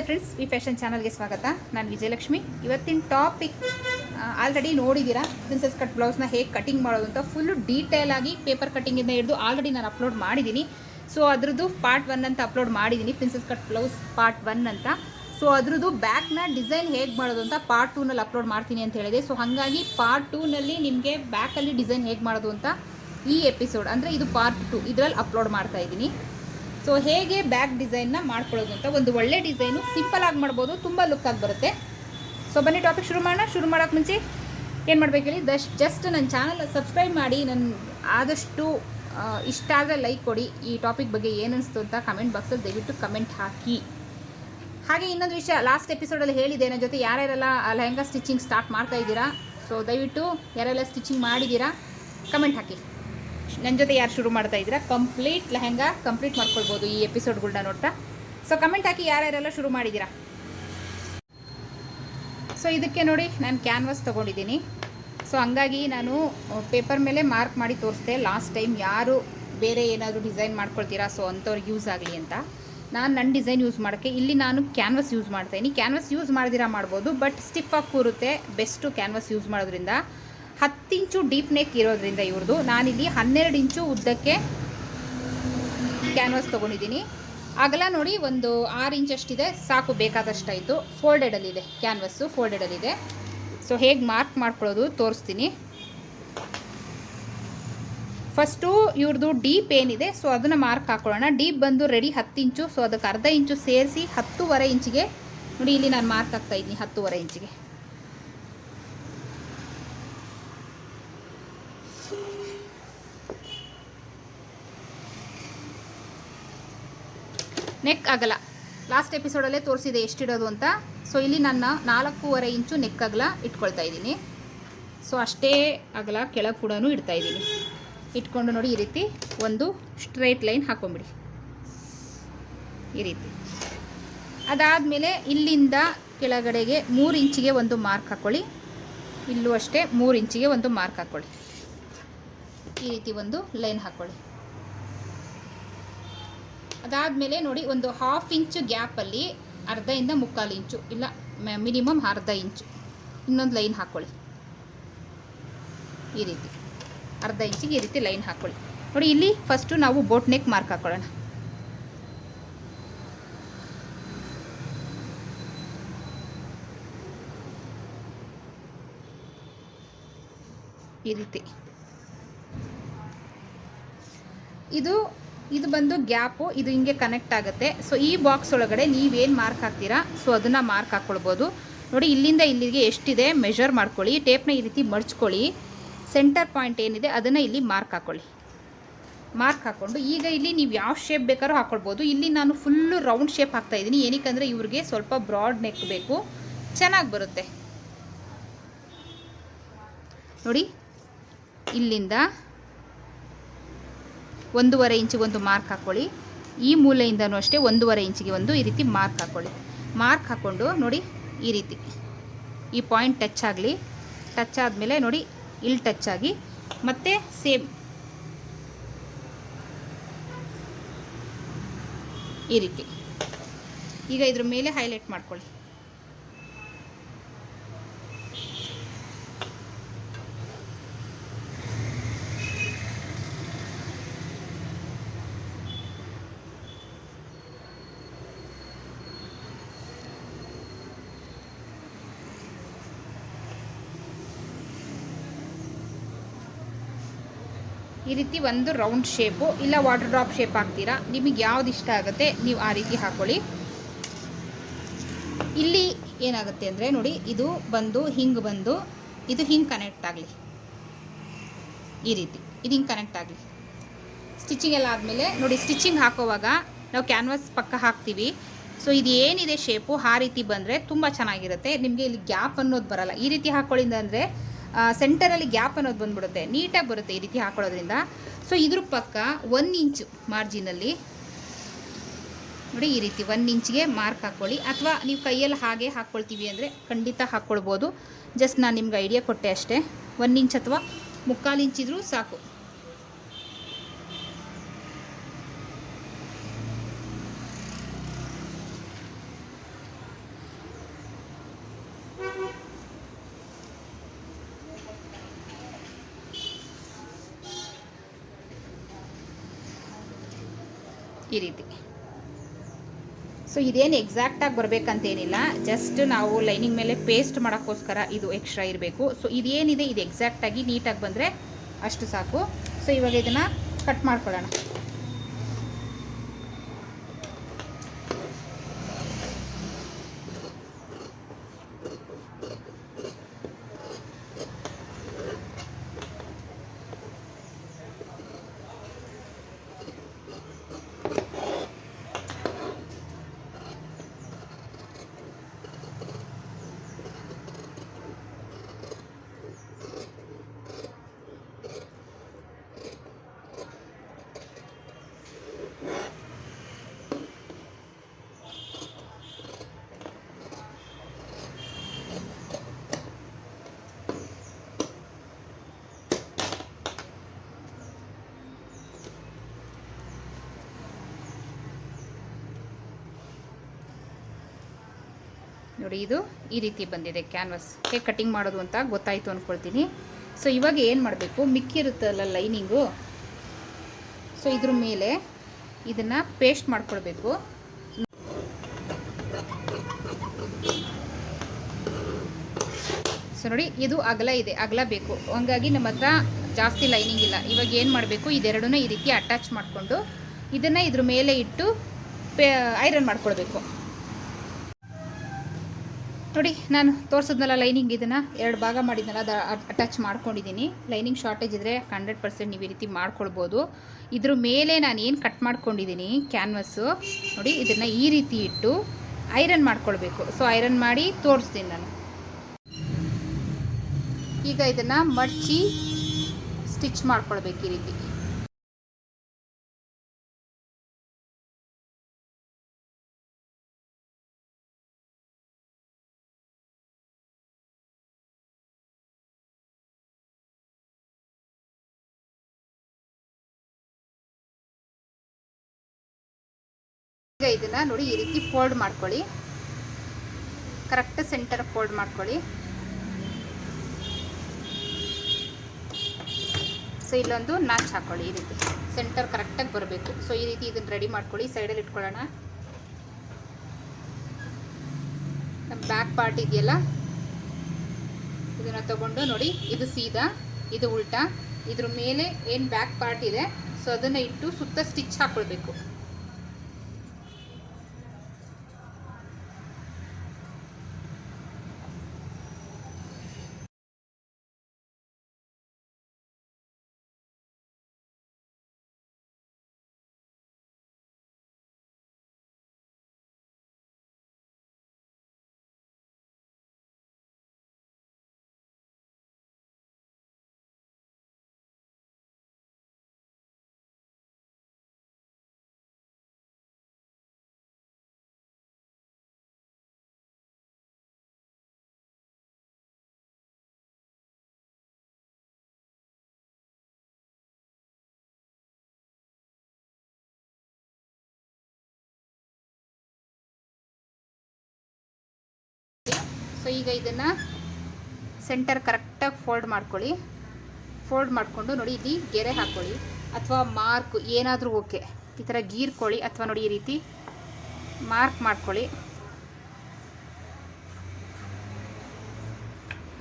Friends, V fashion ಚಾನಲ್ಗೆ ಸ್ವಾಗತ. ನಾನು ವಿಜಯಲಕ್ಷ್ಮಿ. ಇವತ್ತಿನ ಟಾಪಿಕ್ ಆಲ್ರೆಡಿ ನೋಡಿದ್ದೀರಾ. ಪ್ರಿನ್ಸೆಸ್ ಕಟ್ ಬ್ಲೌಸ್ನ ಹೇಗೆ ಕಟಿಂಗ್ ಮಾಡೋದು ಅಂತ ಫುಲ್ಲು ಡೀಟೇಲ್ ಆಗಿ ಪೇಪರ್ ಕಟಿಂಗಿಂದ ಹಿಡಿದು ಆಲ್ರೆಡಿ ನಾನು ಅಪ್ಲೋಡ್ ಮಾಡಿದ್ದೀನಿ. ಸೊ ಅದ್ರದ್ದು ಪಾರ್ಟ್ 1 ಅಂತ ಅಪ್ಲೋಡ್ ಮಾಡಿದ್ದೀನಿ, ಪ್ರಿನ್ಸೆಸ್ ಕಟ್ ಬ್ಲೌಸ್ ಪಾರ್ಟ್ 1 ಅಂತ. ಸೊ ಅದ್ರದ್ದು ಬ್ಯಾಕ್ನ ಡಿಸೈನ್ ಹೇಗೆ ಮಾಡೋದು ಅಂತ ಪಾರ್ಟ್ 2ನಲ್ಲಿ ಅಪ್ಲೋಡ್ ಮಾಡ್ತೀನಿ ಅಂತ ಹೇಳಿದೆ. ಸೊ ಹಾಗಾಗಿ ಪಾರ್ಟ್ 2ನಲ್ಲಿ ನಿಮಗೆ ಬ್ಯಾಕಲ್ಲಿ ಡಿಸೈನ್ ಹೇಗೆ ಮಾಡೋದು ಅಂತ ಈ ಎಪಿಸೋಡ್, ಅಂದರೆ ಇದು ಪಾರ್ಟ್ 2, ಇದರಲ್ಲಿ ಅಪ್ಲೋಡ್ ಮಾಡ್ತಾ ಇದ್ದೀನಿ. ಸೊ ಹೇಗೆ ಬ್ಯಾಕ್ ಡಿಸೈನ್ನ ಮಾಡ್ಕೊಳ್ಳೋದು ಅಂತ, ಒಂದು ಒಳ್ಳೆ ಡಿಸೈನು ಸಿಂಪಲಾಗಿ ಮಾಡ್ಬೋದು, ತುಂಬ ಲುಕ್ಕಾಗಿ ಬರುತ್ತೆ. ಸೊ ಬನ್ನಿ ಟಾಪಿಕ್ ಶುರು ಮಾಡೋಣ. ಶುರು ಮಾಡೋಕ್ಕೆ ಮುಂಚೆ ಏನು ಮಾಡಬೇಕು ಹೇಳಿ, ಜಸ್ಟ್ ನನ್ನ ಚಾನಲ್ ಸಬ್ಸ್ಕ್ರೈಬ್ ಮಾಡಿ, ನನ್ನ ಆದಷ್ಟು ಇಷ್ಟ ಆದರೆ ಲೈಕ್ ಕೊಡಿ. ಈ ಟಾಪಿಕ್ ಬಗ್ಗೆ ಏನು ಅನಿಸ್ತು ಅಂತ ಕಮೆಂಟ್ ಬಾಕ್ಸಲ್ಲಿ ದಯವಿಟ್ಟು ಕಮೆಂಟ್ ಹಾಕಿ. ಹಾಗೆ ಇನ್ನೊಂದು ವಿಷಯ, ಲಾಸ್ಟ್ ಎಪಿಸೋಡಲ್ಲಿ ಹೇಳಿದೆ, ನನ್ನ ಜೊತೆ ಯಾರ್ಯಾರೆಲ್ಲ ಲೆಹಂಗಾ ಸ್ಟಿಚಿಂಗ್ ಸ್ಟಾರ್ಟ್ ಮಾಡ್ತಾ ಇದ್ದೀರಾ, ಸೊ ದಯವಿಟ್ಟು ಯಾರೆಲ್ಲ ಸ್ಟಿಚಿಂಗ್ ಮಾಡಿದ್ದೀರಾ ಕಮೆಂಟ್ ಹಾಕಿ. ನನ್ನ ಜೊತೆ ಯಾರು ಶುರು ಮಾಡ್ತಾ ಇದ್ದೀರಾ, ಕಂಪ್ಲೀಟ್ ಲೆಹಂಗಾ ಕಂಪ್ಲೀಟ್ ಮಾಡ್ಕೊಳ್ಬೋದು ಈ ಎಪಿಸೋಡ್ಗಳನ್ನ ನೋಡ್ತಾ. ಸೊ ಕಮೆಂಟ್ ಹಾಕಿ ಯಾರ್ಯಾರೆಲ್ಲ ಶುರು ಮಾಡಿದ್ದೀರಾ. ಸೊ ಇದಕ್ಕೆ ನೋಡಿ, ನಾನು ಕ್ಯಾನ್ವಾಸ್ ತೊಗೊಂಡಿದ್ದೀನಿ. ಸೊ ಹಂಗಾಗಿ ನಾನು ಪೇಪರ್ ಮೇಲೆ ಮಾರ್ಕ್ ಮಾಡಿ ತೋರಿಸ್ದೆ ಲಾಸ್ಟ್ ಟೈಮ್. ಯಾರು ಬೇರೆ ಏನಾದರೂ ಡಿಸೈನ್ ಮಾಡ್ಕೊಳ್ತೀರಾ, ಸೊ ಅಂಥವ್ರಿಗೆ ಯೂಸ್ ಆಗಲಿ ಅಂತ ನಾನು ನನ್ನ ಡಿಸೈನ್ ಯೂಸ್ ಮಾಡೋಕ್ಕೆ ಇಲ್ಲಿ ನಾನು ಕ್ಯಾನ್ವಾಸ್ ಯೂಸ್ ಮಾಡ್ತಾಯಿದ್ದೀನಿ. ಕ್ಯಾನ್ವಾಸ್ ಯೂಸ್ ಮಾಡಿದಿರಾ ಮಾಡ್ಬೋದು, ಬಟ್ ಸ್ಟಿಫಾಗಿ ಕೂರುತ್ತೆ. ಬೆಸ್ಟು ಕ್ಯಾನ್ವಾಸ್ ಯೂಸ್ ಮಾಡೋದ್ರಿಂದ. 10 ಇಂಚು ಡೀಪ್ ನೆಕ್ ಇರೋದ್ರಿಂದ ಇವ್ರದ್ದು ನಾನಿಲ್ಲಿ 12 ಇಂಚು ಉದ್ದಕ್ಕೆ ಕ್ಯಾನ್ವಾಸ್ ತೊಗೊಂಡಿದ್ದೀನಿ. ಅಗಲ ನೋಡಿ ಒಂದು 6 ಇಂಚಷ್ಟಿದೆ, ಸಾಕು, ಬೇಕಾದಷ್ಟಾಯಿತು. ಫೋಲ್ಡೆಡಲ್ಲಿದೆ ಕ್ಯಾನ್ವಾಸು, ಫೋಲ್ಡೆಡಲ್ಲಿದೆ. ಸೊ ಹೇಗೆ ಮಾರ್ಕ್ ಮಾಡ್ಕೊಳ್ಳೋದು ತೋರಿಸ್ತೀನಿ. ಫಸ್ಟು ಇವ್ರದ್ದು ಡೀಪ್ ಏನಿದೆ, ಸೊ ಅದನ್ನು ಮಾರ್ಕ್ ಹಾಕ್ಕೊಳ್ಳೋಣ. ಡೀಪ್ ಬಂದು ರೆಡಿ 10 ಇಂಚು. ಸೊ ಅದಕ್ಕೆ ಅರ್ಧ ಇಂಚು ಸೇರಿಸಿ 10.5 ಇಂಚಿಗೆ ನೋಡಿ, ಇಲ್ಲಿ ನಾನು ಮಾರ್ಕ್ ಹಾಕ್ತಾಯಿದ್ದೀನಿ 10.5 ಇಂಚಿಗೆ. ನೆಕ್ ಅಗಲ ಲಾಸ್ಟ್ ಎಪಿಸೋಡಲ್ಲೇ ತೋರಿಸಿದೆ ಎಷ್ಟಿಡೋದು ಅಂತ. ಸೊ ಇಲ್ಲಿ ನನ್ನ 4.5 ಇಂಚು ನೆಕ್ ಅಗಲ ಇಟ್ಕೊಳ್ತಾ ಇದ್ದೀನಿ. ಸೊ ಅಷ್ಟೇ ಅಗಲ ಕೆಳಗೆ ಕೂಡ ಇಡ್ತಾಯಿದ್ದೀನಿ. ಇಟ್ಕೊಂಡು ನೋಡಿ, ಈ ರೀತಿ ಒಂದು ಸ್ಟ್ರೈಟ್ ಲೈನ್ ಹಾಕೊಂಬಿಡಿ, ಈ ರೀತಿ. ಅದಾದಮೇಲೆ ಇಲ್ಲಿಂದ ಕೆಳಗಡೆಗೆ 3 ಇಂಚಿಗೆ ಒಂದು ಮಾರ್ಕ್ ಹಾಕ್ಕೊಳ್ಳಿ. ಇಲ್ಲೂ ಅಷ್ಟೇ 3 ಇಂಚಿಗೆ ಒಂದು ಮಾರ್ಕ್ ಹಾಕ್ಕೊಳ್ಳಿ. ಈ ರೀತಿ ಒಂದು ಲೈನ್ ಹಾಕ್ಕೊಳ್ಳಿ. ಅದಾದಮೇಲೆ ನೋಡಿ, ಒಂದು 1/2 ಇಂಚು ಗ್ಯಾಪಲ್ಲಿ ಅರ್ಧದಿಂದ 3/4 ಇಂಚು, ಇಲ್ಲ ಮಿನಿಮಮ್ ಅರ್ಧ ಇಂಚು ಇನ್ನೊಂದು ಲೈನ್ ಹಾಕ್ಕೊಳ್ಳಿ. ಈ ರೀತಿ ಅರ್ಧ ಇಂಚಿಗೆ ಈ ರೀತಿ ಲೈನ್ ಹಾಕ್ಕೊಳ್ಳಿ. ನೋಡಿ, ಇಲ್ಲಿ ಫಸ್ಟು ನಾವು ಬೋಟ್ ನೆಕ್ ಮಾರ್ಕ್ ಹಾಕ್ಕೊಳ್ಳೋಣ. ಈ ರೀತಿ ಇದು ಬಂದು ಗ್ಯಾಪು, ಇದು ಹಿಂಗೆ ಕನೆಕ್ಟ್ ಆಗುತ್ತೆ. ಸೊ ಈ ಬಾಕ್ಸ್ ಒಳಗಡೆ ನೀವೇನು ಮಾರ್ಕ್ ಹಾಕ್ತೀರಾ, ಸೊ ಅದನ್ನು ಮಾರ್ಕ್ ಹಾಕ್ಕೊಳ್ಬೋದು. ನೋಡಿ, ಇಲ್ಲಿಂದ ಇಲ್ಲಿಗೆ ಎಷ್ಟಿದೆ ಮೆಷರ್ ಮಾಡ್ಕೊಳ್ಳಿ. ಟೇಪ್ನ ಈ ರೀತಿ ಮಡ್ಚ್ಕೊಳ್ಳಿ. ಸೆಂಟರ್ ಪಾಯಿಂಟ್ ಏನಿದೆ ಅದನ್ನು ಇಲ್ಲಿ ಮಾರ್ಕ್ ಹಾಕ್ಕೊಳ್ಳಿ. ಮಾರ್ಕ್ ಹಾಕ್ಕೊಂಡು ಈಗ ಇಲ್ಲಿ ನೀವು ಯಾವ ಶೇಪ್ ಬೇಕಾದ್ರೂ ಹಾಕ್ಕೊಳ್ಬೋದು. ಇಲ್ಲಿ ನಾನು ಫುಲ್ಲು ರೌಂಡ್ ಶೇಪ್ ಹಾಕ್ತಾಯಿದ್ದೀನಿ. ಏನಕ್ಕಂದರೆ ಇವ್ರಿಗೆ ಸ್ವಲ್ಪ ಬ್ರಾಡ್ ನೆಕ್ ಬೇಕು, ಚೆನ್ನಾಗಿ ಬರುತ್ತೆ. ನೋಡಿ, ಇಲ್ಲಿಂದ 1.5 ಇಂಚಿಗೆ ಒಂದು ಮಾರ್ಕ್ ಹಾಕ್ಕೊಳ್ಳಿ. ಈ ಮೂಲೆಯಿಂದನೂ ಅಷ್ಟೇ 1.5 ಇಂಚಿಗೆ ಒಂದು ಈ ರೀತಿ ಮಾರ್ಕ್ ಹಾಕ್ಕೊಳ್ಳಿ. ಮಾರ್ಕ್ ಹಾಕ್ಕೊಂಡು ನೋಡಿ, ಈ ರೀತಿ ಈ ಪಾಯಿಂಟ್ ಟಚ್ ಆಗಲಿ. ಟಚ್ ಆದಮೇಲೆ ನೋಡಿ, ಇಲ್ಲಿ ಟಚ್ ಆಗಿ ಮತ್ತೆ ಸೇಮ್ ಈ ರೀತಿ. ಈಗ ಇದ್ರ ಮೇಲೆ ಹೈಲೈಟ್ ಮಾಡ್ಕೊಳ್ಳಿ. ಈ ರೀತಿ ಒಂದು ರೌಂಡ್ ಶೇಪು, ಇಲ್ಲ ವಾಟರ್ ಡ್ರಾಪ್ ಶೇಪ್ ಹಾಕ್ತೀರಾ, ನಿಮಗೆ ಯಾವ್ದು ಇಷ್ಟ ಆಗುತ್ತೆ ನೀವು ಆ ರೀತಿ ಹಾಕ್ಕೊಳ್ಳಿ. ಇಲ್ಲಿ ಏನಾಗುತ್ತೆ ಅಂದರೆ ನೋಡಿ, ಇದು ಬಂದು ಹಿಂಗೆ ಬಂದು ಇದು ಹಿಂಗೆ ಕನೆಕ್ಟ್ ಆಗಲಿ. ಈ ರೀತಿ ಇದು ಹಿಂಗೆ ಕನೆಕ್ಟ್ ಆಗಲಿ. ಸ್ಟಿಚಿಂಗ್ ಎಲ್ಲ ಆದಮೇಲೆ ನೋಡಿ, ಸ್ಟಿಚಿಂಗ್ ಹಾಕೋವಾಗ ನಾವು ಕ್ಯಾನ್ವಾಸ್ ಪಕ್ಕ ಹಾಕ್ತೀವಿ. ಸೊ ಇದು ಏನಿದೆ ಶೇಪು ಆ ರೀತಿ ಬಂದರೆ ತುಂಬ ಚೆನ್ನಾಗಿರುತ್ತೆ. ನಿಮಗೆ ಇಲ್ಲಿ ಗ್ಯಾಪ್ ಅನ್ನೋದು ಬರಲ್ಲ. ಈ ರೀತಿ ಹಾಕ್ಕೊಳ್ಳಿಂದ ಅಂದರೆ ಸೆಂಟರಲ್ಲಿ ಗ್ಯಾಪ್ ಅನ್ನೋದು ಬಂದ್ಬಿಡುತ್ತೆ, ನೀಟಾಗಿ ಬರುತ್ತೆ ಈ ರೀತಿ ಹಾಕೊಳ್ಳೋದ್ರಿಂದ. ಸೊ ಇದ್ರ ಪಕ್ಕ 1 ಇಂಚು ಮಾರ್ಜಿನಲ್ಲಿ ನೋಡಿ, ಈ ರೀತಿ 1 ಇಂಚಿಗೆ ಮಾರ್ಕ್ ಹಾಕ್ಕೊಳ್ಳಿ. ಅಥವಾ ನೀವು ಕೈಯಲ್ಲಿ ಹಾಗೆ ಹಾಕ್ಕೊಳ್ತೀವಿ ಅಂದರೆ ಖಂಡಿತ ಹಾಕ್ಕೊಳ್ಬೋದು. ಜಸ್ಟ್ ನಾನು ನಿಮ್ಗೆ ಐಡಿಯಾ ಕೊಟ್ಟೆ ಅಷ್ಟೇ. 1 ಇಂಚ್ ಅಥವಾ 3/4 ಇಂಚಿದ್ರೂ ಸಾಕು. ಈ ರೀತಿ. ಸೊ ಇದೇನು ಎಕ್ಸಾಕ್ಟಾಗಿ ಬರಬೇಕಂತೇನಿಲ್ಲ, ಜಸ್ಟ್ ನಾವು ಲೈನಿಂಗ್ ಮೇಲೆ ಪೇಸ್ಟ್ ಮಾಡೋಕ್ಕೋಸ್ಕರ ಇದು ಎಕ್ಸ್ಟ್ರಾ ಇರಬೇಕು. ಸೊ ಇದೇನಿದೆ ಇದು ಎಕ್ಸಾಕ್ಟಾಗಿ ನೀಟಾಗಿ ಬಂದರೆ ಅಷ್ಟು ಸಾಕು. ಸೊ ಇವಾಗ ಇದನ್ನು ಕಟ್ ಮಾಡ್ಕೊಳ್ಳೋಣ. ನೋಡಿ ಇದು ಈ ರೀತಿ ಬಂದಿದೆ ಕ್ಯಾನ್ವಾಸ್. ಹೇಗೆ ಕಟಿಂಗ್ ಮಾಡೋದು ಅಂತ ಗೊತ್ತಾಯಿತು ಅಂದ್ಕೊಳ್ತೀನಿ. ಸೊ ಇವಾಗ ಏನು ಮಾಡಬೇಕು, ಮಿಕ್ಕಿರುತ್ತಲ್ಲ ಲೈನಿಂಗು, ಸೊ ಇದ್ರ ಮೇಲೆ ಇದನ್ನು ಪೇಸ್ಟ್ ಮಾಡ್ಕೊಳ್ಬೇಕು. ಸೊ ನೋಡಿ ಇದು ಅಗಲ ಇದೆ, ಅಗಲ ಬೇಕು, ಹಂಗಾಗಿ ನಮ್ಮ ಹತ್ರ ಜಾಸ್ತಿ ಲೈನಿಂಗ್ ಇಲ್ಲ. ಇವಾಗ ಏನು ಮಾಡಬೇಕು, ಇದೆರಡನ್ನೂ ಈ ರೀತಿ ಅಟ್ಯಾಚ್ ಮಾಡಿಕೊಂಡು ಇದನ್ನು ಇದ್ರ ಮೇಲೆ ಇಟ್ಟು ಐರನ್ ಮಾಡ್ಕೊಳ್ಬೇಕು. ನೋಡಿ ನಾನು ತೋರಿಸಿದ್ನಲ್ಲ ಲೈನಿಂಗ್, ಇದನ್ನು 2 ಭಾಗ ಮಾಡಿದ್ನಲ್ಲ, ಅದು ಅಟ್ಯಾಚ್ ಮಾಡ್ಕೊಂಡಿದ್ದೀನಿ. ಲೈನಿಂಗ್ ಶಾರ್ಟೇಜ್ ಇದ್ದರೆ 100% ನೀವು ಈ ರೀತಿ ಮಾಡ್ಕೊಳ್ಬೋದು. ಇದ್ರ ಮೇಲೆ ನಾನು ಏನು ಕಟ್ ಮಾಡ್ಕೊಂಡಿದ್ದೀನಿ ಕ್ಯಾನ್ವಸ್ಸು, ನೋಡಿ ಇದನ್ನು ಈ ರೀತಿ ಇಟ್ಟು ಐರನ್ ಮಾಡ್ಕೊಳ್ಬೇಕು. ಸೊ ಐರನ್ ಮಾಡಿ ತೋರಿಸ್ತೀನಿ ನಾನು. ಈಗ ಇದನ್ನು ಮಡಚಿ ಸ್ಟಿಚ್ ಮಾಡ್ಕೊಳ್ಬೇಕು ಈ ರೀತಿ. ಈಗ ಇದನ್ನು ನೋಡಿ ಈ ರೀತಿ ಫೋಲ್ಡ್ ಮಾಡ್ಕೊಳ್ಳಿ, ಕರೆಕ್ಟ್ ಸೆಂಟರ್ ಫೋಲ್ಡ್ ಮಾಡ್ಕೊಳ್ಳಿ. ಸೊ ಇಲ್ಲೊಂದು ನಾಚ್ ಹಾಕ್ಕೊಳ್ಳಿ, ಈ ರೀತಿ ಸೆಂಟರ್ ಕರೆಕ್ಟಾಗಿ ಬರಬೇಕು. ಸೊ ಈ ರೀತಿ ಇದನ್ನು ರೆಡಿ ಮಾಡ್ಕೊಳ್ಳಿ, ಸೈಡಲ್ಲಿ ಇಟ್ಕೊಳ್ಳೋಣ. ನಮ್ಮ ಬ್ಯಾಕ್ ಪಾರ್ಟ್ ಇದೆಯಲ್ಲ, ಇದನ್ನು ತಗೊಂಡು ನೋಡಿ, ಇದು ಸೀದಾ, ಇದು ಉಲ್ಟಾ, ಇದ್ರ ಮೇಲೆ ಏನು ಬ್ಯಾಕ್ ಪಾರ್ಟ್ ಇದೆ ಸೊ ಅದನ್ನು ಇಟ್ಟು ಸುತ್ತ ಸ್ಟಿಚ್ ಹಾಕ್ಕೊಳ್ಬೇಕು. ಸೊ ಈಗ ಇದನ್ನು ಸೆಂಟರ್ ಕರೆಕ್ಟಾಗಿ ಫೋಲ್ಡ್ ಮಾಡ್ಕೊಳ್ಳಿ. ಫೋಲ್ಡ್ ಮಾಡಿಕೊಂಡು ನೋಡಿ ಇಲ್ಲಿ ಗೆರೆ ಹಾಕ್ಕೊಳ್ಳಿ, ಅಥವಾ ಮಾರ್ಕ್ ಏನಾದರೂ ಓಕೆ, ಈ ಥರ ಗೀರ್ಕೊಳ್ಳಿ, ಅಥವಾ ನೋಡಿ ಈ ರೀತಿ ಮಾರ್ಕ್ ಮಾಡ್ಕೊಳ್ಳಿ.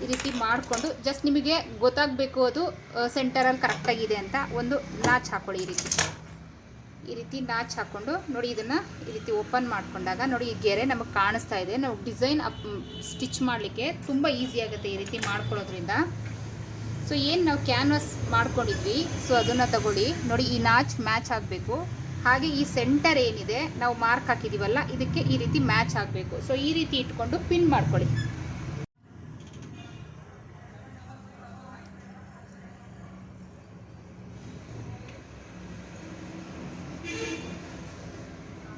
ಈ ರೀತಿ ಮಾಡಿಕೊಂಡು ಜಸ್ಟ್ ನಿಮಗೆ ಗೊತ್ತಾಗಬೇಕು ಅದು ಸೆಂಟರಲ್ಲಿ ಕರೆಕ್ಟಾಗಿದೆ ಅಂತ ಒಂದು ನಾಚ್ ಹಾಕ್ಕೊಳ್ಳಿ. ಈ ರೀತಿ ನಾಚ್ ಹಾಕ್ಕೊಂಡು ನೋಡಿ ಇದನ್ನು ಈ ರೀತಿ ಓಪನ್ ಮಾಡ್ಕೊಂಡಾಗ ನೋಡಿ ಈ ಗೆರೆ ನಮಗೆ ಕಾಣಿಸ್ತಾ ಇದೆ. ನಾವು ಡಿಸೈನ್ ಸ್ಟಿಚ್ ಮಾಡಲಿಕ್ಕೆ ತುಂಬ ಈಸಿ ಆಗುತ್ತೆ ಈ ರೀತಿ ಮಾಡ್ಕೊಳ್ಳೋದ್ರಿಂದ. ಸೊ ಏನು ನಾವು ಕ್ಯಾನ್ವಾಸ್ ಮಾಡ್ಕೊಂಡಿದ್ವಿ ಸೊ ಅದನ್ನು ತಗೊಳ್ಳಿ, ನೋಡಿ ಈ ನಾಚ್ ಮ್ಯಾಚ್ ಆಗಬೇಕು. ಹಾಗೆ ಈ ಸೆಂಟರ್ ಏನಿದೆ ನಾವು ಮಾರ್ಕ್ ಹಾಕಿದ್ದೀವಲ್ಲ ಇದಕ್ಕೆ ಈ ರೀತಿ ಮ್ಯಾಚ್ ಆಗಬೇಕು. ಸೊ ಈ ರೀತಿ ಇಟ್ಕೊಂಡು ಪಿನ್ ಮಾಡ್ಕೊಳ್ಳಿ.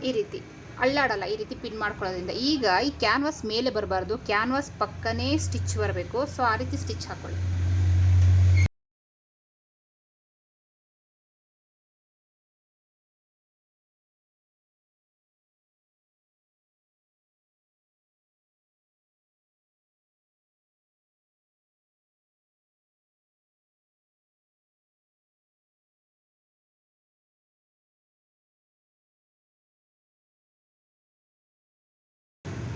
ಈ ರೀತಿ ಅಳ್ಳಾಡಲ್ಲ, ಈ ರೀತಿ ಪಿನ್ ಮಾಡ್ಕೊಳ್ಳೋದ್ರಿಂದ. ಈಗ ಈ ಕ್ಯಾನ್ವಾಸ್ ಮೇಲೆ ಬರಬಾರ್ದು, ಕ್ಯಾನ್ವಾಸ್ ಪಕ್ಕನೇ ಸ್ಟಿಚ್ ಬರಬೇಕು. ಸೊ ಆ ರೀತಿ ಸ್ಟಿಚ್ ಹಾಕೊಳ್ಳಿ.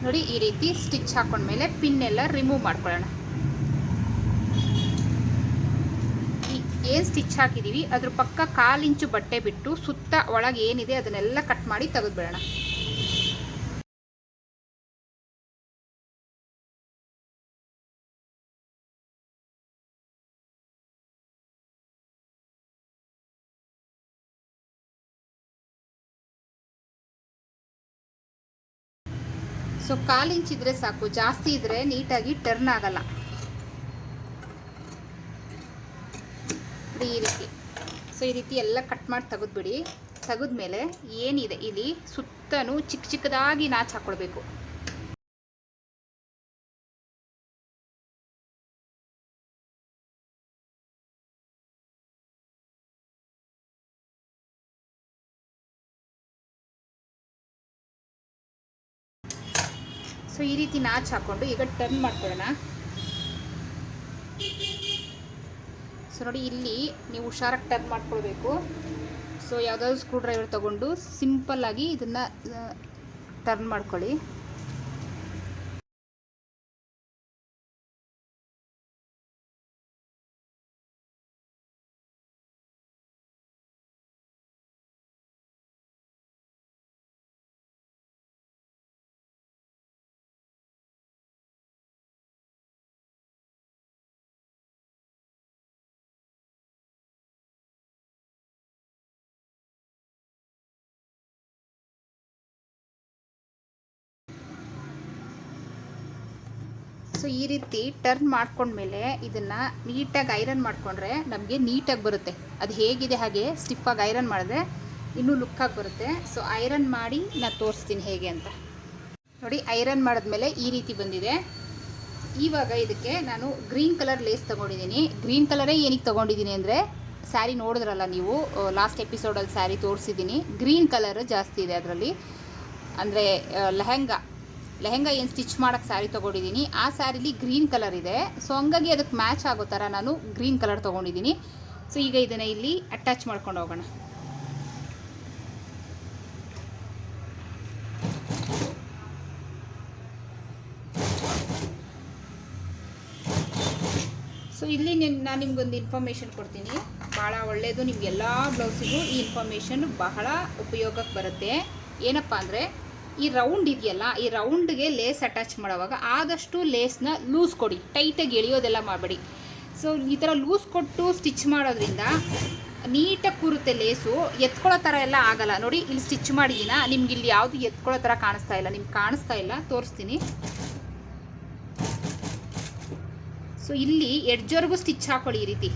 ನೋಡಿ ಈ ರೀತಿ ಸ್ಟಿಚ್ ಹಾಕೊಂಡ್ಮೇಲೆ ಪಿನ್ ಎಲ್ಲ ರಿಮೂವ್ ಮಾಡ್ಕೊಳ್ಳೋಣ. ಏನು ಸ್ಟಿಚ್ ಹಾಕಿದ್ದೀವಿ ಅದ್ರ ಪಕ್ಕ 1/4 ಇಂಚು ಬಟ್ಟೆ ಬಿಟ್ಟು ಸುತ್ತ ಒಳಗೆ ಏನಿದೆ ಅದನ್ನೆಲ್ಲ ಕಟ್ ಮಾಡಿ ತೆಗೆದುಬಿಡೋಣ. ಸೊ 1/4 ಇಂಚ್ ಇದ್ರೆ ಸಾಕು, ಜಾಸ್ತಿ ಇದ್ರೆ ನೀಟಾಗಿ ಟರ್ನ್ ಆಗಲ್ಲ. ಈ ರೀತಿ ಸೊ ಈ ರೀತಿ ಎಲ್ಲ ಕಟ್ ಮಾಡಿ ತೆಗೆದ್ಬಿಡಿ. ತೆಗೆದ್ಮೇಲೆ ಏನಿದೆ ಇಲ್ಲಿ ಸುತ್ತನೂ ಚಿಕ್ಕ ಚಿಕ್ಕದಾಗಿ ನಾಚು ಹಾಕ್ಕೊಳ್ಬೇಕು. ಸೊ ಈ ರೀತಿ ನಾಚು ಹಾಕ್ಕೊಂಡು ಈಗ ಟರ್ನ್ ಮಾಡ್ಕೊಳ್ಳೋಣ. ಸೊ ನೋಡಿ ಇಲ್ಲಿ ನೀವು ಹುಷಾರಾಗಿ ಟರ್ನ್ ಮಾಡ್ಕೊಳ್ಬೇಕು. ಸೊ ಯಾವುದಾದ್ರು ಸ್ಕ್ರೂ ಡ್ರೈವರ್ ತೊಗೊಂಡು ಸಿಂಪಲ್ಲಾಗಿ ಇದನ್ನು ಟರ್ನ್ ಮಾಡ್ಕೊಳ್ಳಿ. ಸೊ ಈ ರೀತಿ ಟರ್ನ್ ಮಾಡ್ಕೊಂಡ್ಮೇಲೆ ಇದನ್ನು ನೀಟಾಗಿ ಐರನ್ ಮಾಡಿಕೊಂಡ್ರೆ ನಮಗೆ ನೀಟಾಗಿ ಬರುತ್ತೆ. ಅದು ಹೇಗಿದೆ ಹಾಗೆ ಸ್ಟಿಫಾಗಿ ಐರನ್ ಮಾಡಿದ್ರೆ ಇನ್ನೂ ಲುಕ್ಕಾಗಿ ಬರುತ್ತೆ. ಸೊ ಐರನ್ ಮಾಡಿ ನಾನು ತೋರಿಸ್ತೀನಿ ಹೇಗೆ ಅಂತ. ನೋಡಿ ಐರನ್ ಮಾಡಿದ್ಮೇಲೆ ಈ ರೀತಿ ಬಂದಿದೆ. ಇವಾಗ ಇದಕ್ಕೆ ನಾನು ಗ್ರೀನ್ ಕಲರ್ ಲೇಸ್ ತೊಗೊಂಡಿದ್ದೀನಿ. ಗ್ರೀನ್ ಕಲರೇ ಏನಕ್ಕೆ ತೊಗೊಂಡಿದ್ದೀನಿ ಅಂದರೆ ಸ್ಯಾರಿ ನೋಡಿದ್ರಲ್ಲ ನೀವು ಲಾಸ್ಟ್ ಎಪಿಸೋಡಲ್ಲಿ ಸ್ಯಾರಿ ತೋರಿಸಿದ್ದೀನಿ. ಗ್ರೀನ್ ಕಲರ್ ಜಾಸ್ತಿ ಇದೆ ಅದರಲ್ಲಿ. ಅಂದರೆ ಲೆಹೆಂಗಾ ಏನು ಸ್ಟಿಚ್ ಮಾಡೋಕ್ಕೆ ಸ್ಯಾರಿ ತೊಗೊಂಡಿದ್ದೀನಿ, ಆ ಸ್ಯಾರಿಲಿ ಗ್ರೀನ್ ಕಲರ್ ಇದೆ. ಸೊ ಹಂಗಾಗಿ ಅದಕ್ಕೆ ಮ್ಯಾಚ್ ಆಗೋ ಥರ ನಾನು ಗ್ರೀನ್ ಕಲರ್ ತೊಗೊಂಡಿದ್ದೀನಿ. ಸೊ ಈಗ ಇದನ್ನು ಇಲ್ಲಿ ಅಟ್ಯಾಚ್ ಮಾಡ್ಕೊಂಡು ಹೋಗೋಣ. ಸೊ ಇಲ್ಲಿ ನಾನು ನಿಮ್ಗೊಂದು ಇನ್ಫಾರ್ಮೇಷನ್ ಕೊಡ್ತೀನಿ, ಭಾಳ ಒಳ್ಳೆಯದು. ನಿಮಗೆಲ್ಲ ಬ್ಲೌಸಿಗೂ ಈ ಇನ್ಫಾರ್ಮೇಷನ್ ಬಹಳ ಉಪಯೋಗಕ್ಕೆ ಬರುತ್ತೆ. ಏನಪ್ಪ ಅಂದರೆ ಈ ರೌಂಡ್ ಇದೆಯಲ್ಲ, ಈ ರೌಂಡ್ಗೆ ಲೇಸ್ ಅಟ್ಯಾಚ್ ಮಾಡೋವಾಗ ಆದಷ್ಟು ಲೇಸ್ನ ಲೂಸ್ ಕೊಡಿ, ಟೈಟಾಗಿ ಎಳೆಯೋದೆಲ್ಲ ಮಾಡಬೇಡಿ. ಸೊ ಈ ಥರ ಲೂಸ್ ಕೊಟ್ಟು ಸ್ಟಿಚ್ ಮಾಡೋದ್ರಿಂದ ನೀಟಾಗಿ ಕೂರುತ್ತೆ ಲೇಸು. ಎತ್ಕೊಳ್ಳೋ ಥರ ಎಲ್ಲ ಆಗಲ್ಲ. ನೋಡಿ ಇಲ್ಲಿ ಸ್ಟಿಚ್ ಮಾಡಿದ್ದೀನ, ನಿಮ್ಗೆ ಇಲ್ಲಿ ಯಾವುದು ಎತ್ಕೊಳ್ಳೋ ಥರ ಕಾಣಿಸ್ತಾ ಇಲ್ಲ. ನಿಮ್ಗೆ ಕಾಣಿಸ್ತಾ ಇಲ್ಲ, ತೋರಿಸ್ತೀನಿ. ಸೊ ಇಲ್ಲಿ ಎಡ್ಜ್ವರೆಗೂ ಸ್ಟಿಚ್ ಹಾಕ್ಕೊಳ್ಳಿ. ಈ ರೀತಿ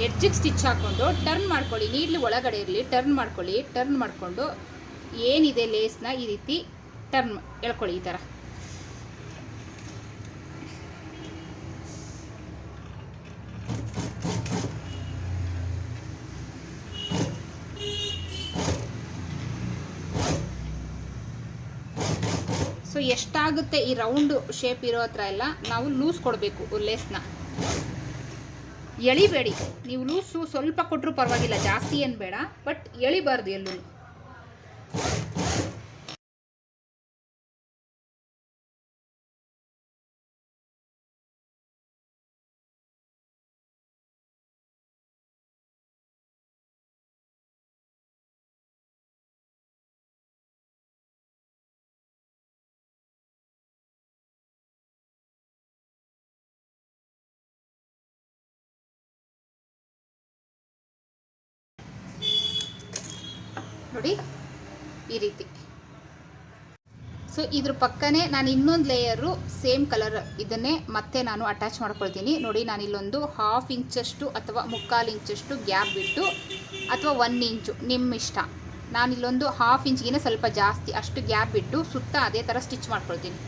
ಎಡ್ಜಿಗೆ ಸ್ಟಿಚ್ ಹಾಕ್ಕೊಂಡು ಟರ್ನ್ ಮಾಡ್ಕೊಳ್ಳಿ. ನೀಡ್ಲಿ ಒಳಗಡೆ ಇರಲಿ, ಟರ್ನ್ ಮಾಡ್ಕೊಳ್ಳಿ. ಟರ್ನ್ ಮಾಡಿಕೊಂಡು ಏನಿದೆ ಲೇಸ್ನ ಈ ರೀತಿ ಟರ್ನ್ ಎಳ್ಕೊಳ್ಳಿ. ಈ ಥರ ಸೊ ಎಷ್ಟಾಗುತ್ತೆ ಈ ರೌಂಡ್ ಶೇಪ್ ಇರೋ ಹತ್ರ ಎಲ್ಲ ನಾವು ಲೂಸ್ ಕೊಡಬೇಕು ಲೇಸ್ನ. ಎಳಿಬೇಡಿ. ನೀವು ಲೂಸು ಸ್ವಲ್ಪ ಕೊಟ್ಟರು ಪರವಾಗಿಲ್ಲ, ಜಾಸ್ತಿ ಏನು ಬೇಡ, ಬಟ್ ಎಳಿಬಾರ್ದು ಎಲ್ಲೂ. ನೋಡಿ ಈ ರೀತಿ. ಸೊ ಇದ್ರ ಪಕ್ಕನೇ ನಾನು ಇನ್ನೊಂದು ಲೇಯರು ಸೇಮ್ ಕಲರ್ ಇದನ್ನೇ ಮತ್ತೆ ನಾನು ಅಟ್ಯಾಚ್ ಮಾಡ್ಕೊಳ್ತೀನಿ. ನೋಡಿ ನಾನು ಇಲ್ಲೊಂದು 1/2 ಇಂಚಷ್ಟು ಅಥವಾ 3/4 ಇಂಚಷ್ಟು ಗ್ಯಾಪ್ ಬಿಟ್ಟು, ಅಥವಾ 1 ಇಂಚು ನಿಮ್ಮ ಇಷ್ಟ. ನಾನಿಲ್ಲೊಂದು 1/2 ಇಂಚ್ಗಿನ ಸ್ವಲ್ಪ ಜಾಸ್ತಿ ಅಷ್ಟು ಗ್ಯಾಪ್ ಬಿಟ್ಟು ಸುತ್ತ ಅದೇ ಥರ ಸ್ಟಿಚ್ ಮಾಡ್ಕೊಳ್ತೀನಿ.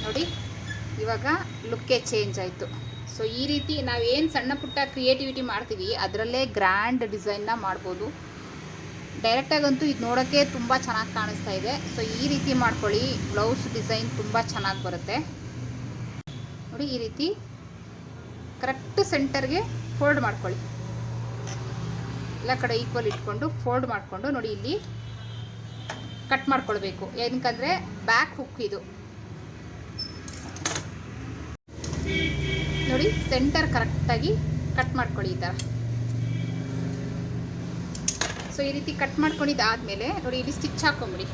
ನೋಡಿ ಇವಾಗ ಲುಕ್ಕೇ ಚೇಂಜ್ ಆಯಿತು. ಸೊ ಈ ರೀತಿ ನಾವೇನು ಸಣ್ಣ ಪುಟ್ಟ ಕ್ರಿಯೇಟಿವಿಟಿ ಮಾಡ್ತೀವಿ ಅದರಲ್ಲೇ ಗ್ರ್ಯಾಂಡ್ ಡಿಸೈನ್ನ ಮಾಡ್ಬೋದು. ಡೈರೆಕ್ಟಾಗಂತೂ ಇದು ನೋಡೋಕ್ಕೆ ತುಂಬ ಚೆನ್ನಾಗಿ ಕಾಣಿಸ್ತಾ ಇದೆ. ಸೊ ಈ ರೀತಿ ಮಾಡ್ಕೊಳ್ಳಿ, ಬ್ಲೌಸ್ ಡಿಸೈನ್ ತುಂಬ ಚೆನ್ನಾಗಿ ಬರುತ್ತೆ ನೋಡಿ. ಈ ರೀತಿ ಕರೆಕ್ಟ್ ಸೆಂಟರ್ಗೆ ಫೋಲ್ಡ್ ಮಾಡ್ಕೊಳ್ಳಿ, ಎಲ್ಲ ಕಡೆ ಈಕ್ವಲ್ ಇಟ್ಕೊಂಡು ಫೋಲ್ಡ್ ಮಾಡಿಕೊಂಡು ನೋಡಿ ಇಲ್ಲಿ ಕಟ್ ಮಾಡ್ಕೊಳ್ಬೇಕು. ಏನಕ್ಕಂದರೆ ಬ್ಯಾಕ್ ಹುಕ್ ಇದು ನೋಡಿ, ಸೆಂಟರ್ ಕರೆಕ್ಟಾಗಿ ಕಟ್ ಮಾಡ್ಕೊಳ್ಳಿ ಈ ಥರ. ಸೊ ಈ ರೀತಿ ಕಟ್ ಮಾಡ್ಕೊಂಡಿದ್ದಾದಮೇಲೆ ನೋಡಿ ಇಲ್ಲಿ ಸ್ಟಿಚ್ ಹಾಕೊಂಬಿಡಿ.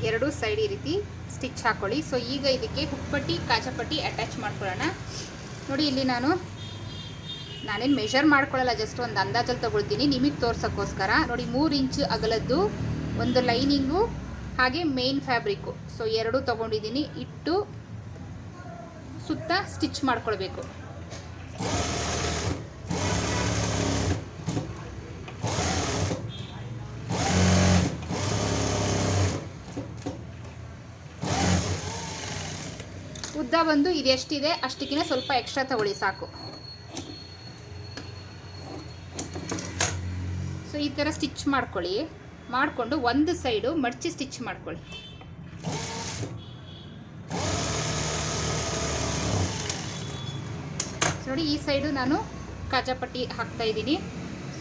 ಎರಡೂ ಸೈಡ್ ಈ ರೀತಿ ಸ್ಟಿಚ್ ಹಾಕೊಳ್ಳಿ. ಸೊ ಈಗ ಇದಕ್ಕೆ ಹುಕ್ಪಟ್ಟಿ ಕಾಜಾಪಟ್ಟಿ ಅಟ್ಯಾಚ್ ಮಾಡ್ಕೊಳ್ಳೋಣ. ನೋಡಿ ಇಲ್ಲಿ ನಾನೇನು ಮೆಷರ್ ಮಾಡ್ಕೊಳ್ಳಲ್ಲ, ಜಸ್ಟ್ ಒಂದು ಅಂದಾಜಲ್ಲಿ ತೊಗೊಳ್ತೀನಿ ನಿಮಗೆ ತೋರ್ಸೋಕ್ಕೋಸ್ಕರ. ನೋಡಿ 3 ಇಂಚು ಅಗಲದ್ದು ಒಂದು ಲೈನಿಂಗು ಹಾಗೆ ಮೇನ್ ಫ್ಯಾಬ್ರಿಕ್ಕು, ಸೊ ಎರಡೂ ತೊಗೊಂಡಿದ್ದೀನಿ. ಇಟ್ಟು ಸುತ್ತ ಸ್ಟಿಚ್ ಮಾಡ್ಕೊಳ್ಬೇಕು. ಉದ್ದ ಬಂದು ಇದು ಎಷ್ಟಿದೆ ಅಷ್ಟಕ್ಕಿಂತ ಸ್ವಲ್ಪ ಎಕ್ಸ್ಟ್ರಾ ತಗೊಳ್ಳಿ ಸಾಕು. ಸೊ ಈ ಥರ ಸ್ಟಿಚ್ ಮಾಡ್ಕೊಳ್ಳಿ. ಮಾಡಿಕೊಂಡು ಒಂದು ಸೈಡು ಮಡಚಿ ಸ್ಟಿಚ್ ಮಾಡ್ಕೊಳ್ಳಿ. ನೋಡಿ ಈ ಸೈಡು ನಾನು ಕಾಜಾಪಟ್ಟಿ ಹಾಕ್ತಾ ಇದ್ದೀನಿ.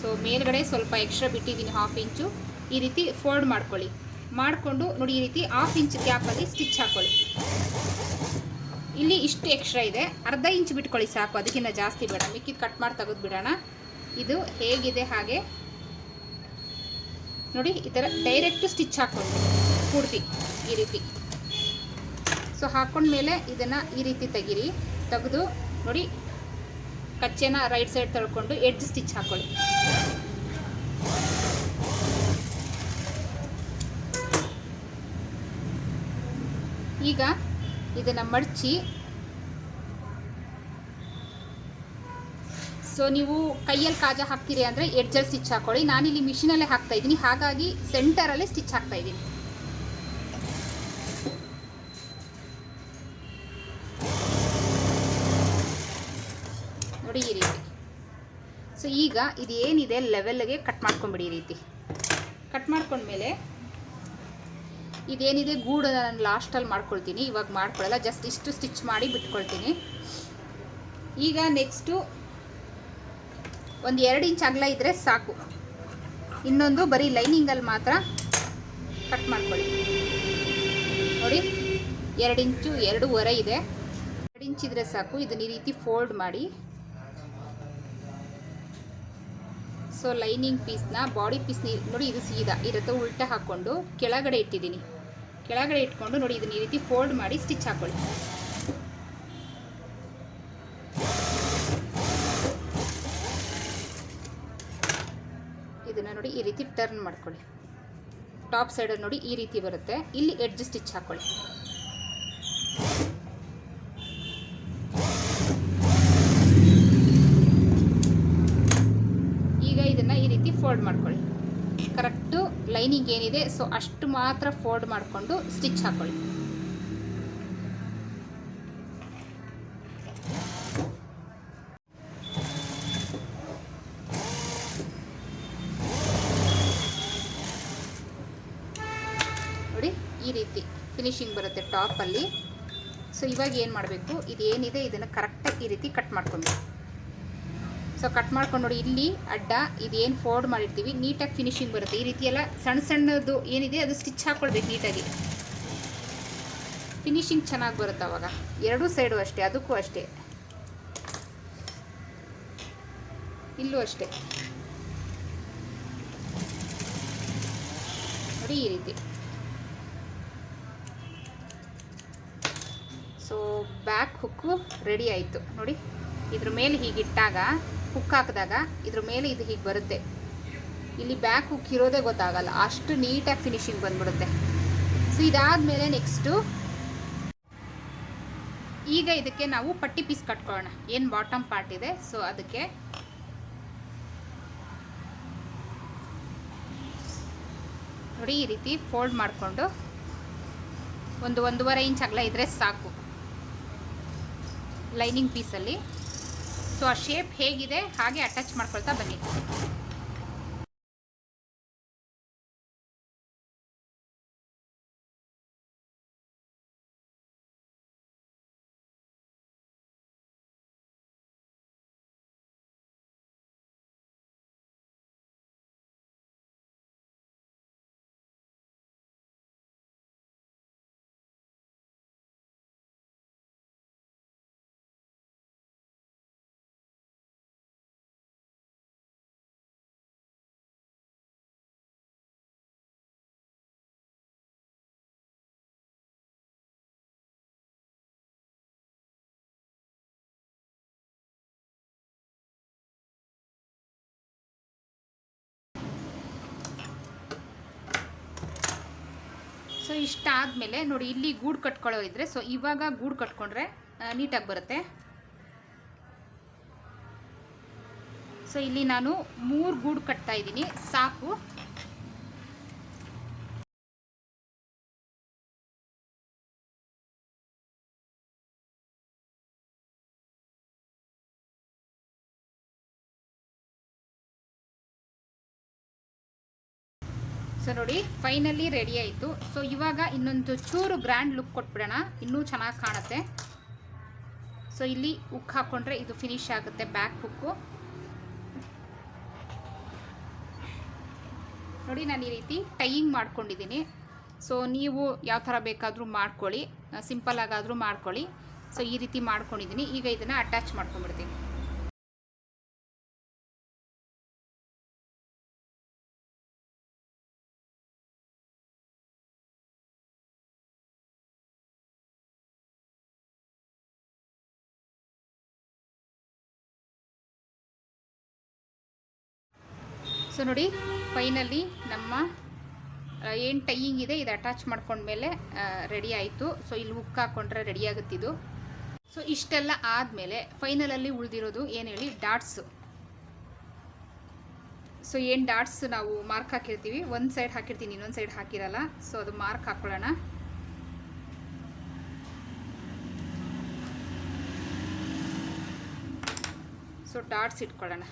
ಸೊ ಮೇಲ್ಗಡೆ ಸ್ವಲ್ಪ ಎಕ್ಸ್ಟ್ರಾ ಬಿಟ್ಟಿದ್ದೀನಿ 1/2 ಇಂಚು. ಈ ರೀತಿ ಫೋಲ್ಡ್ ಮಾಡ್ಕೊಳ್ಳಿ. ಮಾಡಿಕೊಂಡು ನೋಡಿ ಈ ರೀತಿ 1/2 ಇಂಚ್ ಗ್ಯಾಪಲ್ಲಿ ಸ್ಟಿಚ್ ಹಾಕ್ಕೊಳ್ಳಿ. ಇಲ್ಲಿ ಇಷ್ಟು ಎಕ್ಸ್ಟ್ರಾ ಇದೆ, ಅರ್ಧ ಇಂಚ್ ಬಿಟ್ಕೊಳ್ಳಿ ಸಾಕು, ಅದಕ್ಕಿಂತ ಜಾಸ್ತಿ ಬೇಡ. ಮಿಕ್ಕಿದ್ದು ಕಟ್ ಮಾಡಿ ತೆಗೆದು ಬಿಡೋಣ. ಇದು ಹೇಗಿದೆ ಹಾಗೆ ನೋಡಿ ಈ ಥರ ಡೈರೆಕ್ಟ್ ಸ್ಟಿಚ್ ಹಾಕ್ಕೊಂಡು ಪೂರ್ತಿ ಈ ರೀತಿ. ಸೊ ಹಾಕ್ಕೊಂಡ್ಮೇಲೆ ಇದನ್ನು ಈ ರೀತಿ ತೆಗೆದು ನೋಡಿ ಕಚ್ಚೆನ ರೈಟ್ ಸೈಡ್ ತಳ್ಕೊಂಡು ಎಡ್ಜ್ ಸ್ಟಿಚ್ ಹಾಕ್ಕೊಳ್ಳಿ. ಈಗ ಇದನ್ನು ಮಡಚಿ, ಸೊ ನೀವು ಕೈಯಲ್ಲಿ ಕಾಜಾ ಹಾಕ್ತೀರಿ ಅಂದರೆ ಎಡ್ಜಲ್ಲಿ ಸ್ಟಿಚ್ ಹಾಕ್ಕೊಳ್ಳಿ. ನಾನಿಲ್ಲಿ ಮಿಷಿನಲ್ಲೇ ಹಾಕ್ತಾ ಇದ್ದೀನಿ, ಹಾಗಾಗಿ ಸೆಂಟರಲ್ಲೇ ಸ್ಟಿಚ್ ಹಾಕ್ತಾ ಇದ್ದೀನಿ. ನೋಡಿ ಈ ರೀತಿ. ಸೊ ಈಗ ಇದು ಏನಿದೆ ಲೆವೆಲ್ಗೆ ಕಟ್ ಮಾಡ್ಕೊಂಬಿಡಿ. ಈ ರೀತಿ ಕಟ್ ಮಾಡ್ಕೊಂಡ್ಮೇಲೆ ಇದೇನಿದೆ ಗೂಡು ನಾನು ಲಾಸ್ಟಲ್ಲಿ ಮಾಡ್ಕೊಳ್ತೀನಿ, ಇವಾಗ ಮಾಡ್ಕೊಳ್ಳಲ್ಲ, ಜಸ್ಟ್ ಇಷ್ಟು ಸ್ಟಿಚ್ ಮಾಡಿ ಬಿಟ್ಕೊಳ್ತೀನಿ. ಈಗ ನೆಕ್ಸ್ಟು ಒಂದು 2 ಇಂಚ್ ಅಗಲ ಇದ್ದರೆ ಸಾಕು. ಇನ್ನೊಂದು ಬರೀ ಲೈನಿಂಗಲ್ಲಿ ಮಾತ್ರ ಕಟ್ ಮಾಡ್ಕೊಳ್ಳಿ. ನೋಡಿ 2 ಇಂಚು 2.5 ಇದೆ, 2 ಇಂಚ್ ಇದ್ದರೆ ಸಾಕು. ಇದನ್ನ ಈ ರೀತಿ ಫೋಲ್ಡ್ ಮಾಡಿ, ಸೊ ಲೈನಿಂಗ್ ಪೀಸ್ನ ಬಾಡಿ ಪೀಸ್ನ ನೋಡಿ ಇದು ಸೀದಾ ಇರುತ್ತೆ, ಉಲ್ಟಾ ಹಾಕ್ಕೊಂಡು ಕೆಳಗಡೆ ಇಟ್ಟಿದ್ದೀನಿ. ಕೆಳಗಡೆ ಇಟ್ಕೊಂಡು ನೋಡಿ ಇದನ್ನ ಈ ರೀತಿ ಫೋಲ್ಡ್ ಮಾಡಿ ಸ್ಟಿಚ್ ಹಾಕೊಳ್ಳಿ. ಇದನ್ನು ನೋಡಿ ಈ ರೀತಿ ಟರ್ನ್ ಮಾಡ್ಕೊಳ್ಳಿ. ಟಾಪ್ ಸೈಡಲ್ಲಿ ನೋಡಿ ಈ ರೀತಿ ಬರುತ್ತೆ, ಇಲ್ಲಿ ಎಡ್ಜ್ ಸ್ಟಿಚ್ ಹಾಕೊಳ್ಳಿ. ಈಗ ಇದನ್ನು ಈ ರೀತಿ ಫೋಲ್ಡ್ ಮಾಡ್ಕೊಳ್ಳಿ. ಕರೆಕ್ಟು ಲೈನಿಂಗ್ ಏನಿದೆ ಸೊ ಅಷ್ಟು ಮಾತ್ರ ಫೋಲ್ಡ್ ಮಾಡಿಕೊಂಡು ಸ್ಟಿಚ್ ಹಾಕೊಳ್ಳಿ. ನೋಡಿ ಈ ರೀತಿ ಫಿನಿಶಿಂಗ್ ಬರುತ್ತೆ ಟಾಪಲ್ಲಿ. ಸೊ ಇವಾಗ ಏನು ಮಾಡಬೇಕು, ಇದೇನಿದೆ ಇದನ್ನು ಕರೆಕ್ಟಾಗಿ ಈ ರೀತಿ ಕಟ್ ಮಾಡ್ಕೊಬೇಕು. ಸೊ ಕಟ್ ಮಾಡ್ಕೊಂಡು ನೋಡಿ ಇಲ್ಲಿ ಅಡ್ಡ ಇದೇನು ಫೋಲ್ಡ್ ಮಾಡಿರ್ತೀವಿ ನೀಟಾಗಿ ಫಿನಿಶಿಂಗ್ ಬರುತ್ತೆ. ಈ ರೀತಿ ಎಲ್ಲ ಸಣ್ಣ ಸಣ್ಣದು ಏನಿದೆ ಅದು ಸ್ಟಿಚ್ ಹಾಕ್ಕೊಳ್ಬೇಕು ನೀಟಾಗಿ, ಫಿನಿಶಿಂಗ್ ಚೆನ್ನಾಗಿ ಬರುತ್ತೆ ಅವಾಗ. ಎರಡೂ ಸೈಡು ಅಷ್ಟೇ, ಅದಕ್ಕೂ ಅಷ್ಟೇ, ಇಲ್ಲೂ ಅಷ್ಟೇ ನೋಡಿ ಈ ರೀತಿ. ಸೊ ಬ್ಯಾಕ್ ಹುಕ್ಕು ರೆಡಿ ಆಯಿತು ನೋಡಿ. ಇದ್ರ ಮೇಲೆ ಹೀಗಿಟ್ಟಾಗ ಹುಕ್ ಹಾಕಿದಾಗ ಇದ್ರ ಮೇಲೆ ಇದು ಹೀಗೆ ಬರುತ್ತೆ. ಇಲ್ಲಿ ಬ್ಯಾಕ್ ಹುಕ್ ಇರೋದೇ ಗೊತ್ತಾಗಲ್ಲ, ಅಷ್ಟು ನೀಟಾಗಿ ಫಿನಿಶಿಂಗ್ ಬಂದ್ಬಿಡುತ್ತೆ. ಸೊ ಇದಾದಮೇಲೆ ನೆಕ್ಸ್ಟು ಈಗ ಇದಕ್ಕೆ ನಾವು ಪಟ್ಟಿ ಪೀಸ್ ಕಟ್ಕೊಳ್ಳೋಣ. ಏನು ಬಾಟಮ್ ಪಾರ್ಟ್ ಇದೆ ಸೊ ಅದಕ್ಕೆ ನೋಡಿ ಈ ರೀತಿ ಫೋಲ್ಡ್ ಮಾಡಿಕೊಂಡು 1-1.5 ಇಂಚ್ ಅಗಲ ಇದ್ದರೆ ಸಾಕು ಲೈನಿಂಗ್ ಪೀಸಲ್ಲಿ. ಸೊ ಆ ಶೇಪ್ ಹೇಗಿದೆ ಹಾಗೆ ಅಟ್ಯಾಚ್ ಮಾಡ್ಕೊಳ್ತಾ ಬನ್ನಿ. ಸೊ ಇಷ್ಟಾದಮೇಲೆ ನೋಡಿ ಇಲ್ಲಿ ಗೂಡು ಕಟ್ಕೊಳ್ಳೋ ಇದ್ದರೆ ಸೊ ಇವಾಗ ಗೂಡು ಕಟ್ಕೊಂಡ್ರೆ ನೀಟಾಗಿ ಬರುತ್ತೆ. ಸೊ ಇಲ್ಲಿ ನಾನು 3 ಗೂಡು ಕಟ್ತಾ ಇದ್ದೀನಿ ಸಾಕು. ಸೊ ನೋಡಿ ಫೈನಲಿ ರೆಡಿ ಆಯಿತು. ಸೊ ಇವಾಗ ಇನ್ನೊಂದು ಚೂರು ಗ್ರ್ಯಾಂಡ್ ಲುಕ್ ಕೊಟ್ಬಿಡೋಣ, ಇನ್ನೂ ಚೆನ್ನಾಗಿ ಕಾಣುತ್ತೆ. ಸೊ ಇಲ್ಲಿ ಹುಕ್ ಹಾಕ್ಕೊಂಡ್ರೆ ಇದು ಫಿನಿಶ್ ಆಗುತ್ತೆ ಬ್ಯಾಕ್ ಹುಕ್ಕು. ನೋಡಿ ನಾನು ಈ ರೀತಿ ಟೈಯಿಂಗ್ ಮಾಡ್ಕೊಂಡಿದ್ದೀನಿ. ಸೊ ನೀವು ಯಾವ ಥರ ಬೇಕಾದರೂ ಮಾಡ್ಕೊಳ್ಳಿ, ಸಿಂಪಲ್ ಆಗಾದರೂ ಮಾಡ್ಕೊಳ್ಳಿ. ಸೊ ಈ ರೀತಿ ಮಾಡ್ಕೊಂಡಿದ್ದೀನಿ. ಈಗ ಇದನ್ನು ಅಟ್ಯಾಚ್ ಮಾಡ್ಕೊಂಡ್ಬಿಡ್ತೀನಿ. ಸೊ ನೋಡಿ ಫೈನಲಿ ನಮ್ಮ ಏನು ಟೈಯಿಂಗ್ ಇದೆ ಇದು ಅಟ್ಯಾಚ್ ಮಾಡ್ಕೊಂಡ್ಮೇಲೆ ರೆಡಿ ಆಯಿತು. ಸೊ ಇಲ್ಲಿ ಹುಕ್ ಹಾಕ್ಕೊಂಡ್ರೆ ರೆಡಿ ಆಗುತ್ತಿದ್ದು. ಸೊ ಇಷ್ಟೆಲ್ಲ ಆದಮೇಲೆ ಫೈನಲಲ್ಲಿ ಉಳಿದಿರೋದು ಏನು ಹೇಳಿ ಡಾಟ್ಸು. ಸೊ ಏನು ಡಾಟ್ಸ್ ನಾವು ಮಾರ್ಕ್ ಹಾಕಿರ್ತೀವಿ, ಒಂದು ಸೈಡ್ ಹಾಕಿರ್ತೀನಿ ಇನ್ನೊಂದು ಸೈಡ್ ಹಾಕಿರಲ್ಲ. ಸೊ ಅದು ಮಾರ್ಕ್ ಹಾಕ್ಕೊಳ್ಳೋಣ. ಸೊ ಡಾಟ್ಸ್ ಇಟ್ಕೊಳ್ಳೋಣ.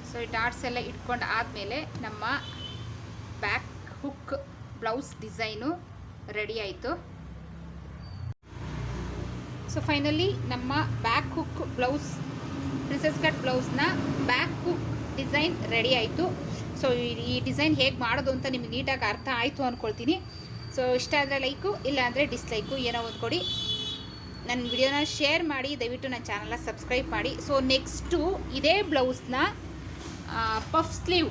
ಸೊ ಈ ಡಾಟ್ಸ್ ಎಲ್ಲ ಇಟ್ಕೊಂಡು ಆದಮೇಲೆ ನಮ್ಮ back hook blouse design ready ಆಯಿತು. ಸೊ ಫೈನಲಿ ನಮ್ಮ back hook blouse princess cut ಬ್ಲೌಸ್ನ ಬ್ಯಾಕ್ ಹುಕ್ ಡಿಸೈನ್ ರೆಡಿ ಆಯಿತು. ಸೊ ಈ ಡಿಸೈನ್ ಹೇಗೆ ಮಾಡೋದು ಅಂತ ನಿಮಗೆ ನೀಟಾಗಿ ಅರ್ಥ ಆಯಿತು ಅಂದ್ಕೊಳ್ತೀನಿ. ಸೊ ಇಷ್ಟ ಆದರೆ ಲೈಕು, ಇಲ್ಲಾಂದರೆ ಡಿಸ್ಲೈಕು ಏನೋ ಒಂದು ಕೊಡಿ. ನನ್ನ ವಿಡಿಯೋನ ಶೇರ್ ಮಾಡಿ, ದಯವಿಟ್ಟು ನನ್ನ ಚಾನಲ್ನ ಸಬ್ಸ್ಕ್ರೈಬ್ ಮಾಡಿ. ಸೊ ನೆಕ್ಸ್ಟು ಇದೇ ಬ್ಲೌಸ್ನ ಪಫ್ ಸ್ಲೀವ್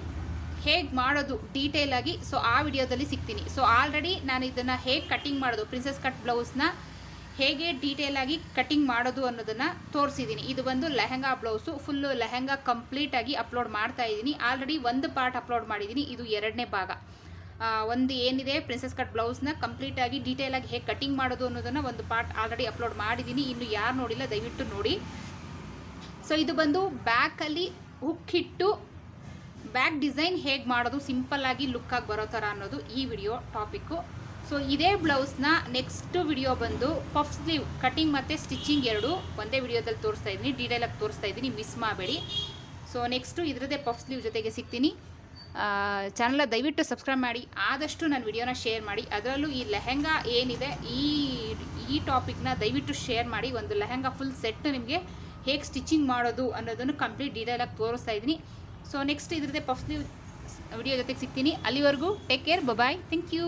ಹೇಗೆ ಮಾಡೋದು ಡೀಟೇಲಾಗಿ ಸೊ ಆ ವಿಡಿಯೋದಲ್ಲಿ ಸಿಗ್ತೀನಿ. ಸೊ ಆಲ್ರೆಡಿ ನಾನು ಇದನ್ನು ಹೇಗೆ ಕಟ್ಟಿಂಗ್ ಮಾಡೋದು ಪ್ರಿನ್ಸೆಸ್ ಕಟ್ ಬ್ಲೌಸ್ನ ಹೇಗೆ ಡೀಟೇಲಾಗಿ ಕಟ್ಟಿಂಗ್ ಮಾಡೋದು ಅನ್ನೋದನ್ನು ತೋರಿಸಿದ್ದೀನಿ. ಇದು ಬಂದು ಲೆಹಂಗಾ ಬ್ಲೌಸು, ಫುಲ್ಲು ಲೆಹಂಗಾ ಕಂಪ್ಲೀಟಾಗಿ ಅಪ್ಲೋಡ್ ಮಾಡ್ತಾ ಇದ್ದೀನಿ. ಆಲ್ರೆಡಿ ಒಂದು ಪಾರ್ಟ್ ಅಪ್ಲೋಡ್ ಮಾಡಿದ್ದೀನಿ, ಇದು 2ನೇ ಭಾಗ. ಒಂದು ಏನಿದೆ ಪ್ರಿನ್ಸೆಸ್ ಕಟ್ ಬ್ಲೌಸ್ನ ಕಂಪ್ಲೀಟಾಗಿ ಡೀಟೇಲಾಗಿ ಹೇಗೆ ಕಟ್ಟಿಂಗ್ ಮಾಡೋದು ಅನ್ನೋದನ್ನು ಒಂದು ಪಾರ್ಟ್ ಆಲ್ರೆಡಿ ಅಪ್ಲೋಡ್ ಮಾಡಿದ್ದೀನಿ. ಇನ್ನು ಯಾರು ನೋಡಿಲ್ಲ ದಯವಿಟ್ಟು ನೋಡಿ. ಸೊ ಇದು ಬಂದು ಬ್ಯಾಕಲ್ಲಿ ಹುಕ್ ಇಟ್ಟು ಬ್ಯಾಕ್ ಡಿಸೈನ್ ಹೇಗೆ ಮಾಡೋದು ಸಿಂಪಲ್ಲಾಗಿ ಲುಕ್ಕಾಗಿ ಬರೋ ಥರ ಅನ್ನೋದು ಈ ವಿಡಿಯೋ ಟಾಪಿಕ್ಕು. ಸೊ ಇದೇ ಬ್ಲೌಸ್ನ ನೆಕ್ಸ್ಟ್ ವಿಡಿಯೋ ಬಂದು ಪಫ್ ಸ್ಲೀವ್ ಕಟಿಂಗ್ ಮತ್ತು ಸ್ಟಿಚಿಂಗ್ ಎರಡೂ ಒಂದೇ ವಿಡಿಯೋದಲ್ಲಿ ತೋರಿಸ್ತಾ ಇದ್ದೀನಿ, ಡೀಟೇಲಾಗಿ ತೋರಿಸ್ತಾ ಇದ್ದೀನಿ, ಮಿಸ್ ಮಾಡಬೇಡಿ. ಸೊ ನೆಕ್ಸ್ಟು ಇದರದ್ದೇ ಪಫ್ ಸ್ಲೀವ್ ಜೊತೆಗೆ ಸಿಗ್ತೀನಿ. ಚಾನಲ್ನ ದಯವಿಟ್ಟು ಸಬ್ಸ್ಕ್ರೈಬ್ ಮಾಡಿ, ಆದಷ್ಟು ನನ್ನ ವಿಡಿಯೋನ ಶೇರ್ ಮಾಡಿ. ಅದರಲ್ಲೂ ಈ ಲೆಹೆಂಗಾ ಏನಿದೆ ಈ ಟಾಪಿಕ್ನ ದಯವಿಟ್ಟು ಶೇರ್ ಮಾಡಿ. ಒಂದು ಲೆಹೆಂಗಾ ಫುಲ್ ಸೆಟ್ ನಿಮಗೆ ಹೇಗೆ ಸ್ಟಿಚಿಂಗ್ ಮಾಡೋದು ಅನ್ನೋದನ್ನು ಕಂಪ್ಲೀಟ್ ಡೀಟೇಲಾಗಿ ತೋರಿಸ್ತಾ ಇದ್ದೀನಿ. ಸೊ ನೆಕ್ಸ್ಟ್ ಇದರದ್ದೇ ಪಫ್ ಸ್ಲೀವ್ ವಿಡಿಯೋ ಜೊತೆಗೆ ಸಿಗ್ತೀನಿ. ಅಲ್ಲಿವರೆಗೂ take care, bye, thank you.